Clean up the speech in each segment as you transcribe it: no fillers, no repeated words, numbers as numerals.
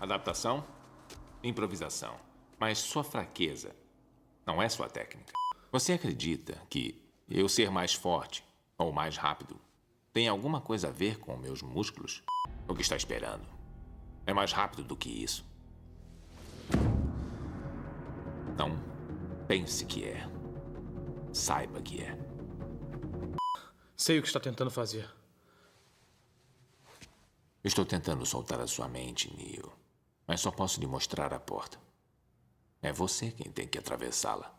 Adaptação, improvisação. Mas sua fraqueza não é sua técnica. Você acredita que eu ser mais forte ou mais rápido tem alguma coisa a ver com meus músculos? O que está esperando? É mais rápido do que isso. Não pense que é. Saiba que é. Sei o que está tentando fazer. Estou tentando soltar a sua mente, Neo. Mas só posso lhe mostrar a porta. É você quem tem que atravessá-la.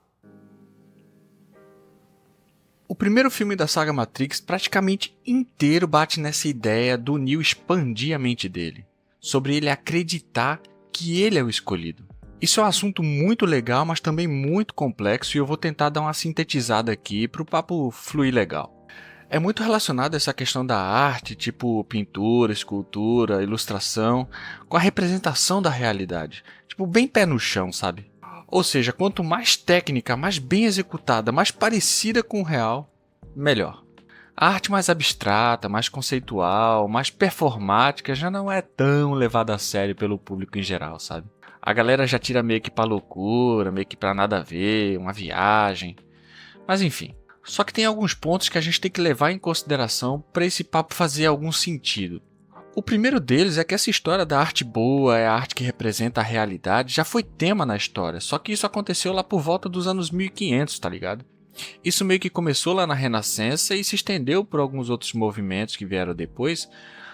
O primeiro filme da saga Matrix praticamente inteiro bate nessa ideia do Neo expandir a mente dele, sobre ele acreditar que ele é o escolhido. Isso é um assunto muito legal, mas também muito complexo, e eu vou tentar dar uma sintetizada aqui para o papo fluir legal. É muito relacionado a essa questão da arte, tipo pintura, escultura, ilustração, com a representação da realidade. Tipo, bem pé no chão, sabe? Ou seja, quanto mais técnica, mais bem executada, mais parecida com o real, melhor. A arte mais abstrata, mais conceitual, mais performática já não é tão levada a sério pelo público em geral, sabe? A galera já tira meio que pra loucura, meio que pra nada a ver, uma viagem. Mas enfim. Só que tem alguns pontos que a gente tem que levar em consideração para esse papo fazer algum sentido. O primeiro deles é que essa história da arte boa é a arte que representa a realidade já foi tema na história, só que isso aconteceu lá por volta dos anos 1500, tá ligado? Isso meio que começou lá na Renascença e se estendeu por alguns outros movimentos que vieram depois,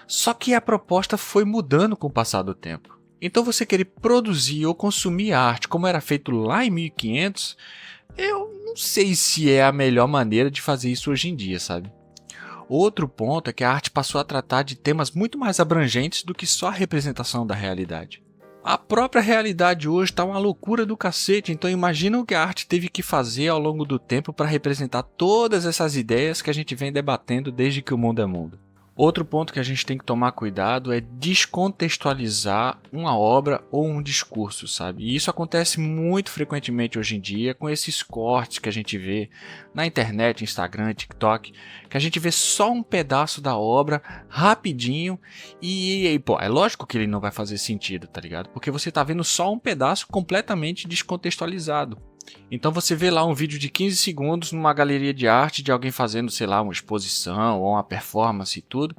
só que a proposta foi mudando com o passar do tempo. Então você querer produzir ou consumir arte como era feito lá em 1500, eu não sei se é a melhor maneira de fazer isso hoje em dia, sabe? Outro ponto é que a arte passou a tratar de temas muito mais abrangentes do que só a representação da realidade. A própria realidade hoje está uma loucura do cacete, então imagina o que a arte teve que fazer ao longo do tempo para representar todas essas ideias que a gente vem debatendo desde que o mundo é mundo. Outro ponto que a gente tem que tomar cuidado é descontextualizar uma obra ou um discurso, sabe? E isso acontece muito frequentemente hoje em dia com esses cortes que a gente vê na internet, Instagram, TikTok, que a gente vê só um pedaço da obra rapidinho e pô, é lógico que ele não vai fazer sentido, tá ligado? Porque você tá vendo só um pedaço completamente descontextualizado. Então você vê lá um vídeo de 15 segundos numa galeria de arte de alguém fazendo, sei lá, uma exposição ou uma performance e tudo.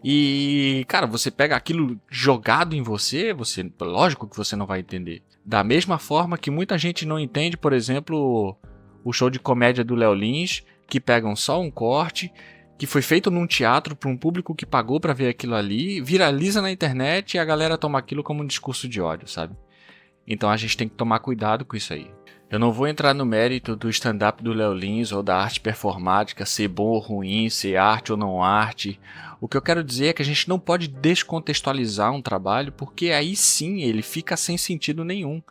E, cara, você pega aquilo jogado em você, lógico que você não vai entender. Da mesma forma que muita gente não entende, por exemplo, o show de comédia do Léo Lins, que pegam só um corte, que foi feito num teatro para um público que pagou para ver aquilo ali, viraliza na internet e a galera toma aquilo como um discurso de ódio, sabe? Então a gente tem que tomar cuidado com isso aí. Eu não vou entrar no mérito do stand-up do Léo Lins ou da arte performática, ser bom ou ruim, ser arte ou não arte. O que eu quero dizer é que a gente não pode descontextualizar um trabalho, porque aí sim ele fica sem sentido nenhum.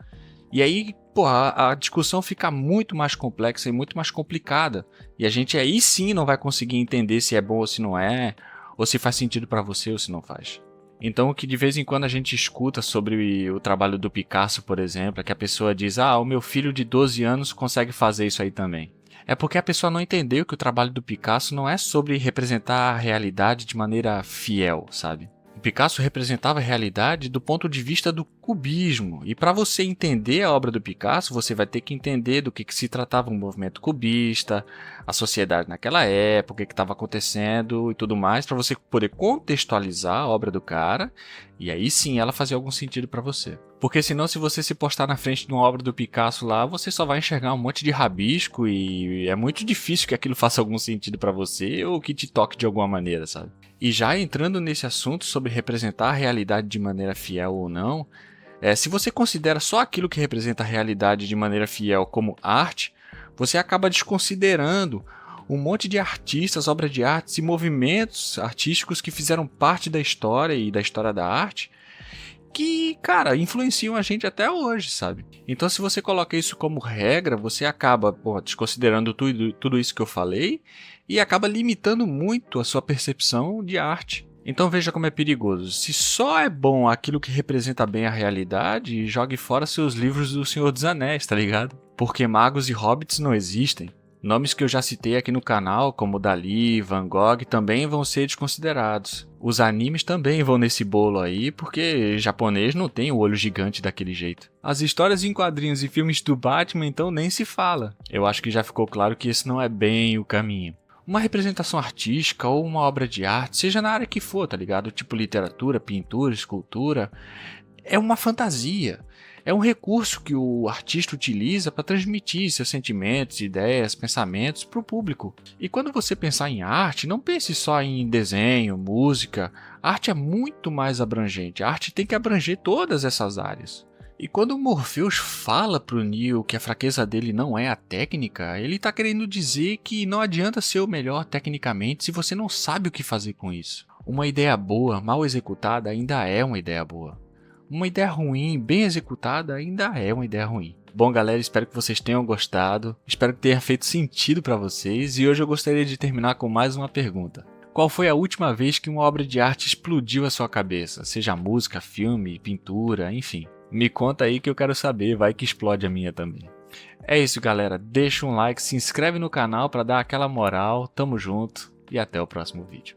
E aí, porra, a discussão fica muito mais complexa e muito mais complicada. E a gente aí sim não vai conseguir entender se é bom ou se não é, ou se faz sentido pra você ou se não faz. Então o que de vez em quando a gente escuta sobre o trabalho do Picasso, por exemplo, é que a pessoa diz: ah, o meu filho de 12 anos consegue fazer isso aí também. É porque a pessoa não entendeu que o trabalho do Picasso não é sobre representar a realidade de maneira fiel, sabe? O Picasso representava a realidade do ponto de vista do cubismo, e para você entender a obra do Picasso, você vai ter que entender do que se tratava o movimento cubista, a sociedade naquela época, o que estava acontecendo e tudo mais, para você poder contextualizar a obra do cara, e aí sim ela fazer algum sentido para você. Porque senão, se você se postar na frente de uma obra do Picasso lá, você só vai enxergar um monte de rabisco e é muito difícil que aquilo faça algum sentido para você ou que te toque de alguma maneira, sabe? E já entrando nesse assunto sobre representar a realidade de maneira fiel ou não, se você considera só aquilo que representa a realidade de maneira fiel como arte, você acaba desconsiderando um monte de artistas, obras de arte e movimentos artísticos que fizeram parte da história e da história da arte, que, cara, influenciam a gente até hoje, sabe? Então, se você coloca isso como regra, você acaba desconsiderando tudo isso que eu falei e acaba limitando muito a sua percepção de arte. Então veja como é perigoso. Se só é bom aquilo que representa bem a realidade, jogue fora seus livros do Senhor dos Anéis, tá ligado? Porque magos e hobbits não existem. Nomes que eu já citei aqui no canal, como Dali, Van Gogh, também vão ser desconsiderados. Os animes também vão nesse bolo aí, porque japonês não tem o olho gigante daquele jeito. As histórias em quadrinhos e filmes do Batman então nem se fala. Eu acho que já ficou claro que esse não é bem o caminho. Uma representação artística ou uma obra de arte, seja na área que for, tá ligado? Tipo literatura, pintura, escultura, é uma fantasia. É um recurso que o artista utiliza para transmitir seus sentimentos, ideias, pensamentos para o público. E quando você pensar em arte, não pense só em desenho, música. A arte é muito mais abrangente. A arte tem que abranger todas essas áreas. E quando o Morpheus fala pro Neo que a fraqueza dele não é a técnica, ele está querendo dizer que não adianta ser o melhor tecnicamente se você não sabe o que fazer com isso. Uma ideia boa, mal executada, ainda é uma ideia boa. Uma ideia ruim, bem executada, ainda é uma ideia ruim. Bom, galera, espero que vocês tenham gostado. Espero que tenha feito sentido para vocês. E hoje eu gostaria de terminar com mais uma pergunta. Qual foi a última vez que uma obra de arte explodiu a sua cabeça? Seja música, filme, pintura, enfim. Me conta aí que eu quero saber, vai que explode a minha também. É isso, galera. Deixa um like, se inscreve no canal para dar aquela moral. Tamo junto e até o próximo vídeo.